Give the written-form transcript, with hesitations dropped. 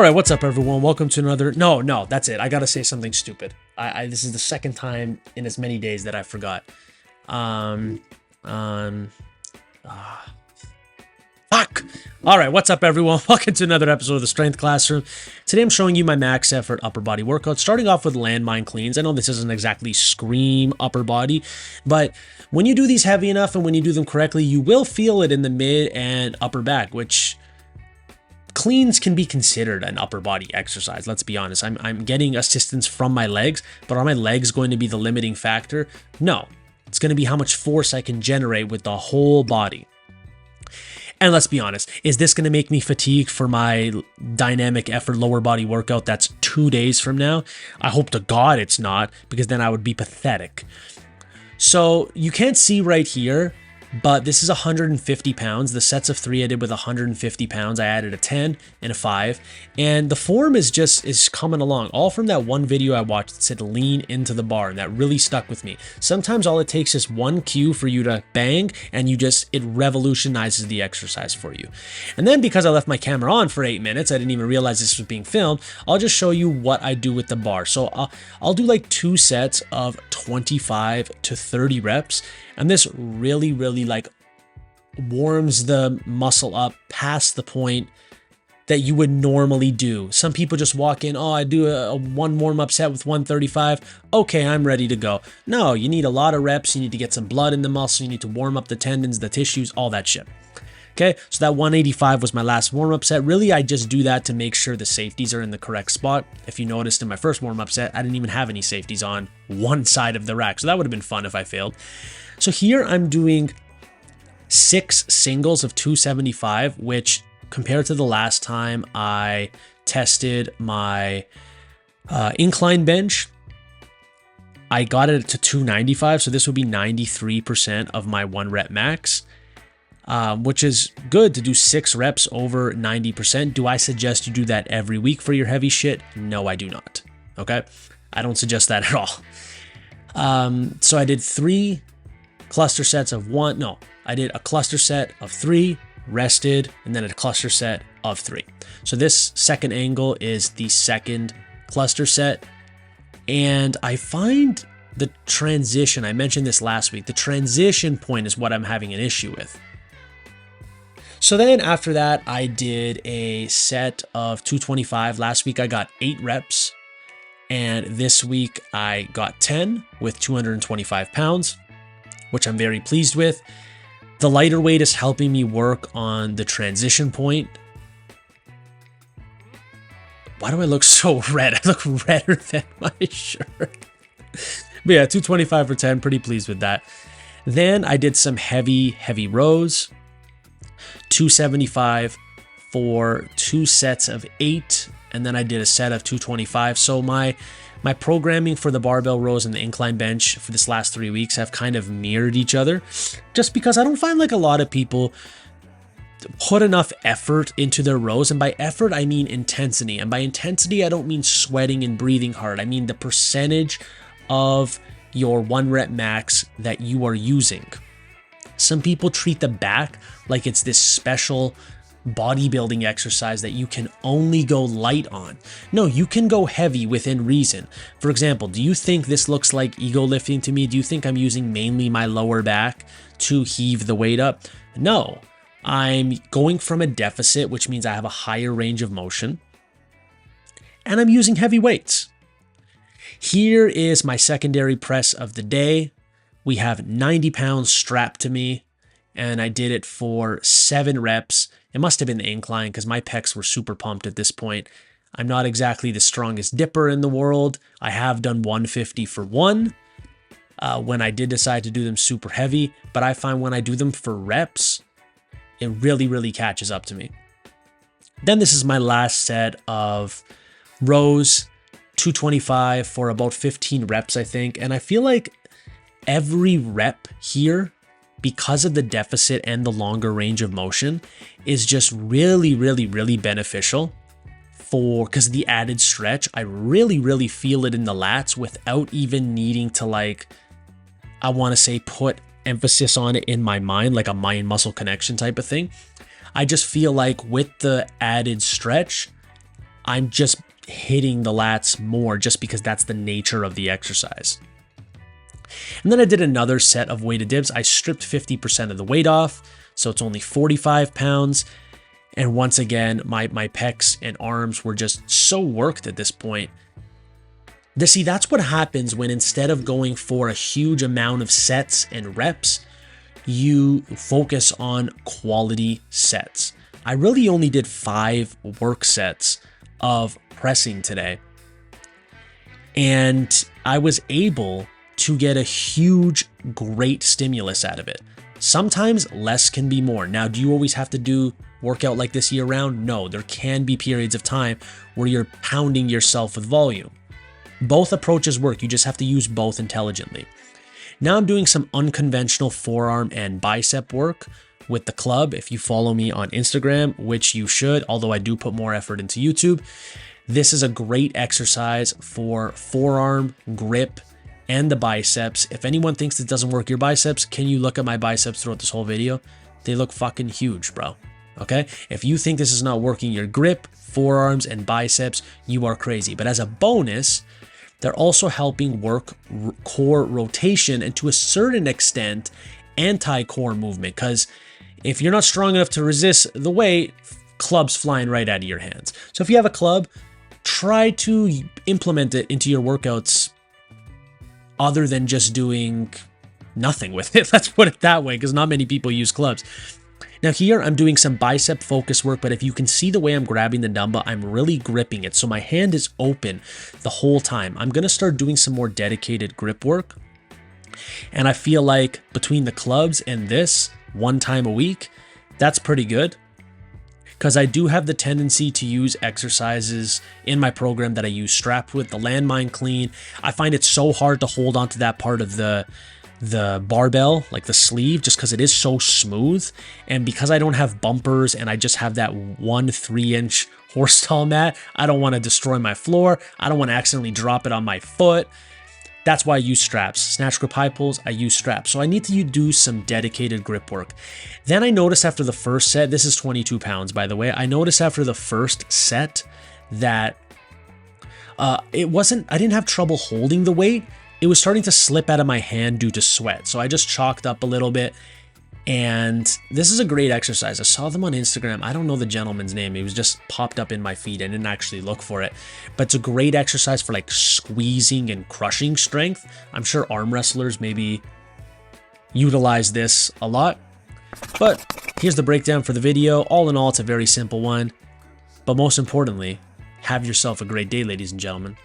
All right, what's up, everyone? Welcome to another. No, that's it. I gotta say something stupid. This is the second time in as many days that I forgot. Um, um, Fuck. All right, what's up, everyone? Welcome to another episode of the Strength Classroom. Today, I'm showing you my max effort upper body workout, starting off with landmine cleans. I know this isn't exactly scream upper body, but when you do these heavy enough and when you do them correctly, you will feel it in the mid and upper back, which cleans can be considered an upper body exercise. Let's be honest. I'm getting assistance from my legs, but are my legs going to be the limiting factor? No, it's going to be how much force I can generate with the whole body. And let's be honest, is this going to make me fatigued for my dynamic effort lower body workout that's 2 days from now? I hope to God it's not, because then I would be pathetic. So you can't see right here, but this is 150 pounds. The sets of 3 I did with 150 pounds. I added a 10 and a 5. And the form is coming along. All from that one video I watched that said lean into the bar, and that really stuck with me. Sometimes all it takes is one cue for you to bang, and it revolutionizes the exercise for you. And then because I left my camera on for 8 minutes, I didn't even realize this was being filmed, I'll just show you what I do with the bar. So I'll do like 2 sets of 25 to 30 reps. And this really like warms the muscle up past the point that you would normally do. Some people just walk in, oh, I do a one warm-up set with 135. Okay, I'm ready to go. No, you need a lot of reps. You need to get some blood in the muscle. You need to warm up the tendons, the tissues, all that shit. Okay, so that 185 was my last warm-up set. Really, I just do that to make sure the safeties are in the correct spot. If you noticed in my first warm-up set, I didn't even have any safeties on one side of the rack. So that would have been fun if I failed. So here I'm doing 6 singles of 275, which compared to the last time I tested my incline bench, I got it to 295. So this would be 93% of my 1 rep max, which is good to do 6 reps over 90%. Do I suggest you do that every week for your heavy shit? No, I do not. Okay. I don't suggest that at all. So I did 3 cluster sets of 1. No, I did a cluster set of 3, rested, and then a cluster set of 3. So this second angle is the second cluster set. And I find the transition, I mentioned this last week, the transition point is what I'm having an issue with. So then after that, I did a set of 225. Last week I got 8 reps. And this week I got 10 with 225 pounds. Which I'm very pleased with. The lighter weight is helping me work on the transition point. Why do I look so red? I look redder than my shirt. But yeah, 225 for 10, pretty pleased with that. Then I did some heavy rows. 275 for 2 sets of 8. And then I did a set of 225. So my programming for the barbell rows and the incline bench for this last 3 weeks have kind of mirrored each other, just because I don't find like a lot of people put enough effort into their rows. And by effort, I mean intensity. And by intensity, I don't mean sweating and breathing hard. I mean the percentage of your 1 rep max that you are using. Some people treat the back like it's this special bodybuilding exercise that you can only go light on. No, you can go heavy within reason. For example, do you think this looks like ego lifting to me? Do you think I'm using mainly my lower back to heave the weight up? No, I'm going from a deficit, which means I have a higher range of motion, and I'm using heavy weights. Here is my secondary press of the day. We have 90 pounds strapped to me, and I did it for 7 reps. It must have been the incline because my pecs were super pumped at this point. I'm not exactly the strongest dipper in the world. I have done 150 for 1 when I did decide to do them super heavy, but I find when I do them for reps, it really catches up to me. Then this is my last set of rows, 225 for about 15 reps, I think. And I feel like every rep here, because of the deficit and the longer range of motion, is just really beneficial because the added stretch, I really feel it in the lats without even needing to put emphasis on it in my mind, like a mind muscle connection type of thing. I just feel like with the added stretch, I'm just hitting the lats more just because that's the nature of the exercise. And then I did another set of weighted dips. I stripped 50% of the weight off, so it's only 45 pounds. And once again, my pecs and arms were just so worked at this point. See, that's what happens when instead of going for a huge amount of sets and reps, you focus on quality sets. I really only did 5 work sets of pressing today. And I was able to get a huge, great stimulus out of it. Sometimes less can be more. Now, do you always have to do workout like this year round? No, there can be periods of time where you're pounding yourself with volume. Both approaches work. You just have to use both intelligently. Now I'm doing some unconventional forearm and bicep work with the club. If you follow me on Instagram, which you should, although I do put more effort into YouTube, this is a great exercise for forearm, grip, and the biceps. If anyone thinks it doesn't work your biceps, can you look at my biceps throughout this whole video? They look fucking huge, bro. Okay? If you think this is not working your grip, forearms, and biceps, you are crazy. But as a bonus, they're also helping work core rotation and to a certain extent, anti-core movement. Because if you're not strong enough to resist the weight, club's flying right out of your hands. So if you have a club, try to implement it into your workouts other than just doing nothing with it. Let's put it that way, because not many people use clubs. Now here I'm doing some bicep focus work, but if you can see the way I'm grabbing the dumbbell, I'm really gripping it. So my hand is open the whole time. I'm going to start doing some more dedicated grip work. And I feel like between the clubs and this, 1 time a week, that's pretty good. Because I do have the tendency to use exercises in my program that I use strapped with. The landmine clean, I find it so hard to hold onto that part of the barbell, like the sleeve, just because it is so smooth. And because I don't have bumpers and I just have that 1 3-inch horse tall mat, I don't want to destroy my floor. I don't want to accidentally drop it on my foot. That's why I use straps. Snatch grip high pulls, I use straps. So I need to do some dedicated grip work. Then I noticed after the first set, this is 22 pounds, by the way. I noticed after the first set that I didn't have trouble holding the weight. It was starting to slip out of my hand due to sweat. So I just chalked up a little bit. And this is a great exercise. I saw them on Instagram. I don't know the gentleman's name. It was just popped up in my feed. I didn't actually look for it. But it's a great exercise for like squeezing and crushing strength. I'm sure arm wrestlers maybe utilize this a lot. But here's the breakdown for the video. All in all, it's a very simple one. But most importantly, have yourself a great day, ladies and gentlemen.